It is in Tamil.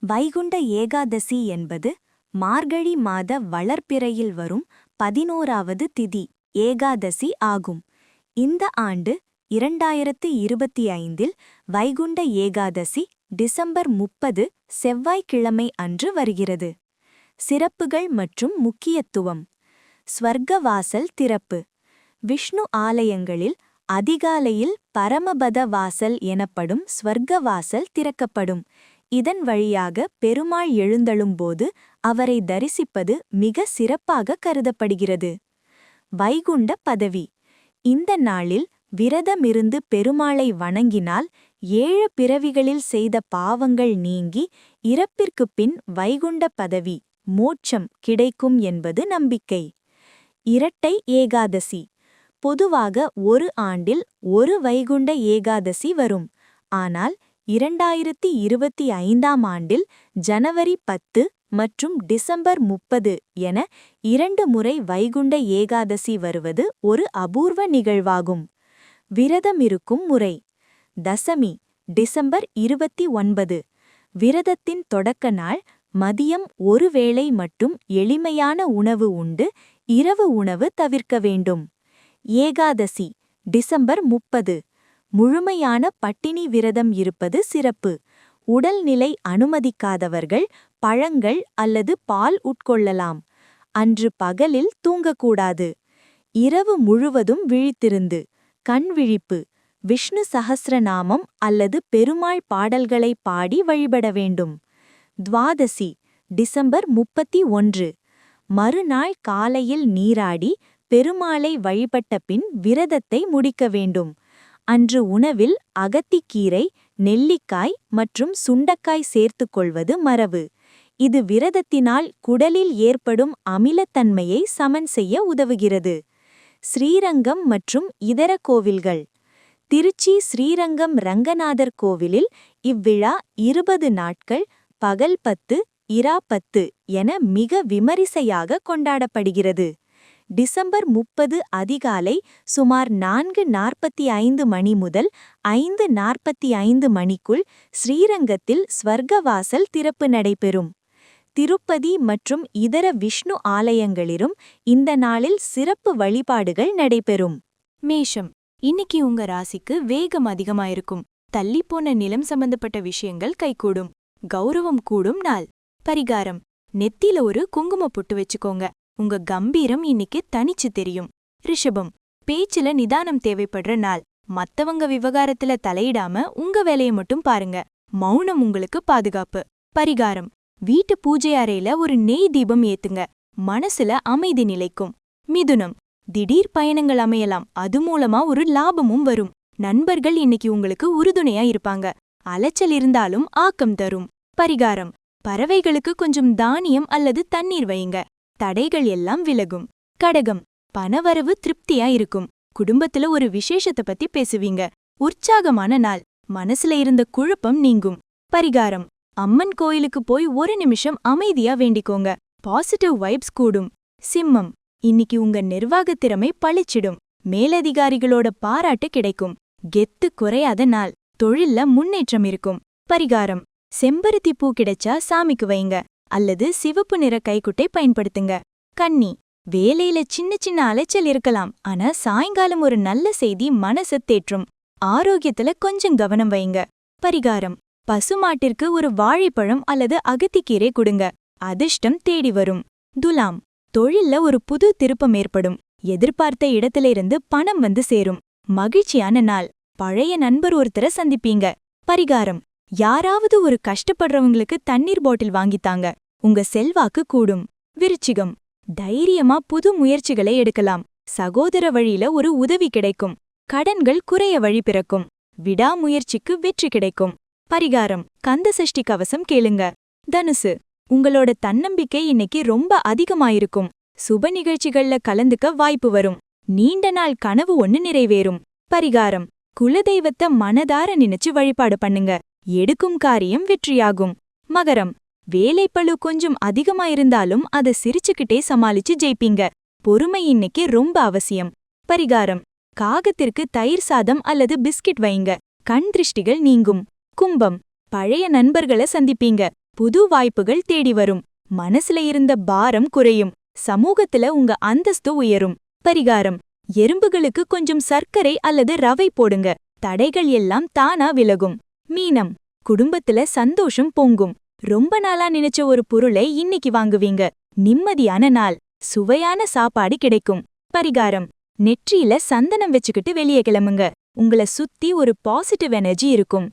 வைகுண்ட ஏகாதசி என்பது மார்கழி மாத வளர்பிறையில் வரும் 11வது திதி ஏகாதசி ஆகும். இந்த ஆண்டு 2025இல் வைகுண்ட ஏகாதசி டிசம்பர் 30 செவ்வாய்க்கிழமை அன்று வருகிறது. சிறப்புகள் மற்றும் முக்கியத்துவம். ஸ்வர்க்கவாசல் திறப்பு. விஷ்ணு ஆலயங்களில் அதிகாலையில் பரமபத வாசல் எனப்படும் ஸ்வர்க்கவாசல் திறக்கப்படும். இதன் வழியாக பெருமாள் எழுந்தழும்போது அவரை தரிசிப்பது மிக சிறப்பாக கருதப்படுகிறது. வைகுண்ட பதவி. இந்த நாளில் விரதமிருந்து பெருமாளை வணங்கினால் 7 பிறவிகளில் செய்த பாவங்கள் நீங்கி இறப்பிற்குப் பின் வைகுண்ட பதவி மோட்சம் கிடைக்கும் என்பது நம்பிக்கை. இரட்டை ஏகாதசி. பொதுவாக ஒரு ஆண்டில் ஒரு வைகுண்ட ஏகாதசி வரும். ஆனால் 2025ஆம் ஆண்டில் ஜனவரி 10 மற்றும் டிசம்பர் 30 என 2 முறை வைகுண்ட ஏகாதசி வருவது ஒரு அபூர்வ நிகழ்வாகும். விரதமிருக்கும் முறை. தசமி டிசம்பர் 29. விரதத்தின் தொடக்க நாள். மதியம் ஒரு வேளை மட்டும் எளிமையான உணவு உண்டு இரவு உணவு தவிர்க்க வேண்டும். ஏகாதசி டிசம்பர் 30. முழுமையான பட்டினி விரதம் இருப்பது சிறப்பு. உடல்நிலை அனுமதிக்காதவர்கள் பழங்கள் அல்லது பால் உட்கொள்ளலாம். அன்று பகலில் தூங்கக்கூடாது. இரவு முழுவதும் விழித்திருந்து கண் விழிப்பு. விஷ்ணு சஹஸ்ரநாமம் அல்லது பெருமாள் பாடல்களை பாடி வழிபட வேண்டும். துவாதசி டிசம்பர் 31. மறுநாள் காலையில் நீராடி பெருமாளை வழிபட்ட பின் விரதத்தை முடிக்க வேண்டும். அன்று உணவில் அகத்திக்கீரை, நெல்லிக்காய் மற்றும் சுண்டக்காய் சேர்த்துக் கொள்வது மரபு. இது விரதத்தினால் குடலில் ஏற்படும் அமிலத்தன்மையை சமன் செய்ய உதவுகிறது. ஸ்ரீரங்கம் மற்றும் இதர கோவில்கள். திருச்சி ஸ்ரீரங்கம் ரங்கநாதர் கோவிலில் இவ்விழா 20 நாட்கள் பகல் 10 இரா 10 என மிக விமரிசையாக கொண்டாடப்படுகிறது. டிசம்பர் 30 அதிகாலை சுமார் 4:45 மணி முதல் 5:45 மணிக்குள் ஸ்ரீரங்கத்தில் ஸ்வர்க்கவாசல் திறப்பு நடைபெறும். திருப்பதி மற்றும் இதர விஷ்ணு ஆலயங்களிலும் இந்த நாளில் சிறப்பு வழிபாடுகள் நடைபெறும். மேஷம். இன்னைக்கு உங்க ராசிக்கு வேகம் அதிகமாயிருக்கும். தள்ளிப்போன நிலம் சம்பந்தப்பட்ட விஷயங்கள் கைகூடும். கௌரவம் கூடும் நாள். பரிகாரம். நெத்தில ஒரு குங்கும பொட்டு வச்சுக்கோங்க. உங்க கம்பீரம் இன்னைக்கு தனிச்சு தெரியும். ரிஷபம். பேச்சுல நிதானம் தேவைப்படுற நாள். மத்தவங்க விவகாரத்துல தலையிடாம உங்க வேலையை மட்டும் பாருங்க. மௌனம் உங்களுக்கு பாதுகாப்பு. பரிகாரம். வீட்டு பூஜை அறையில ஒரு நெய் தீபம் ஏத்துங்க. மனசுல அமைதி நிலைக்கும். மிதுனம். திடீர் பயணங்கள் அமையலாம். அது மூலமா ஒரு லாபமும் வரும். நண்பர்கள் இன்னைக்கு உங்களுக்கு உறுதுணையா இருப்பாங்க. அலைச்சல் இருந்தாலும் ஆக்கம் தரும். பரிகாரம். பறவைகளுக்கு கொஞ்சம் தானியம் அல்லது தண்ணீர் வையுங்க. தடைகள் எல்லாம் விலகும். கடகம். பணவரவு திருப்தியா இருக்கும். குடும்பத்துல ஒரு விசேஷத்தை பத்தி பேசுவீங்க. உற்சாகமான நாள். மனசுல இருந்த குழப்பம் நீங்கும். பரிகாரம். அம்மன் கோயிலுக்கு போய் ஒரு நிமிஷம் அமைதியா வேண்டிக்கோங்க. பாசிட்டிவ் வைப்ஸ் கூடும். சிம்மம். இன்னைக்கு உங்க நிர்வாகத் திறமை பளிச்சிடும். மேலதிகாரிகளோட பாராட்டு கிடைக்கும். கெத்து குறையாத நாள். தொழில்ல முன்னேற்றம் இருக்கும். பரிகாரம். செம்பருத்தி பூ கிடைச்சா சாமிக்கு வைங்க. அல்லது சிவப்பு நிற கைக்குட்டை பயன்படுத்துங்க. கன்னி. வேலையில சின்ன சின்ன அலைச்சல் இருக்கலாம். ஆனா சாயங்காலம் ஒரு நல்ல செய்தி மனசை தேற்றும். ஆரோக்கியத்துல கொஞ்சம் கவனம் வைங்க. பரிகாரம். பசுமாட்டிற்கு ஒரு வாழைப்பழம் அல்லது அகத்திக்கீரை கொடுங்க. அதிர்ஷ்டம் தேடி வரும். துலாம். தொழில்ல ஒரு புது திருப்பம் ஏற்படும். எதிர்பார்த்த இடத்திலிருந்து பணம் வந்து சேரும். மகிழ்ச்சியான நாள். பழைய நண்பர் ஒருத்தரை சந்திப்பீங்க. பரிகாரம். யாராவது ஒரு கஷ்டப்படுறவங்களுக்கு தண்ணீர் பாட்டில் வாங்கித்தாங்க. உங்க செல்வாக்கு கூடும். விருச்சிகம். தைரியமா புது முயற்சிகளை எடுக்கலாம். சகோதர வழியில ஒரு உதவி கிடைக்கும். கடன்கள் குறைய வழி பிறக்கும். விடாமுயற்சிக்கு வெற்றி கிடைக்கும். பரிகாரம். கந்த சஷ்டி கவசம் கேளுங்க. தனுசு. உங்களோட தன்னம்பிக்கை இன்னைக்கு ரொம்ப அதிகமாயிருக்கும். சுப நிகழ்ச்சிகள்ல கலந்துக்க வாய்ப்பு வரும். நீண்ட நாள் கனவு ஒன்னு நிறைவேறும். பரிகாரம். குலதெய்வத்தை மனதார நினைச்சு வழிபாடு பண்ணுங்க. எடுக்கும் காரியம் வெற்றியாகும். மகரம். வேலைப்பளு கொஞ்சம் அதிகமாயிருந்தாலும் அதை சிரிச்சுக்கிட்டே சமாளிச்சு ஜெயிப்பீங்க. பொறுமை இன்னைக்கு ரொம்ப அவசியம். பரிகாரம். காகத்திற்கு தயிர் சாதம் அல்லது பிஸ்கட் வைங்க. கண் திருஷ்டிகள் நீங்கும். கும்பம். பழைய நண்பர்களை சந்திப்பீங்க. புது வாய்ப்புகள் தேடி வரும். மனசுல இருந்த பாரம் குறையும். சமூகத்துல உங்க அந்தஸ்து உயரும். பரிகாரம்: எறும்புகளுக்கு கொஞ்சம் சர்க்கரை அல்லது ரவை போடுங்க. தடைகள் எல்லாம் தானா விலகும். மீனம்: குடும்பத்துல சந்தோஷம் பொங்கும். ரொம்ப நாளா நினைச்ச ஒரு பொருளை இன்னைக்கு வாங்குவீங்க. நிம்மதியான நாள். சுவையான சாப்பாடு கிடைக்கும். பரிகாரம்: நெற்றியில சந்தனம் வச்சுக்கிட்டு வெளியே கிளம்புங்க. உங்கள சுத்தி ஒரு பாசிட்டிவ் எனர்ஜி இருக்கும்.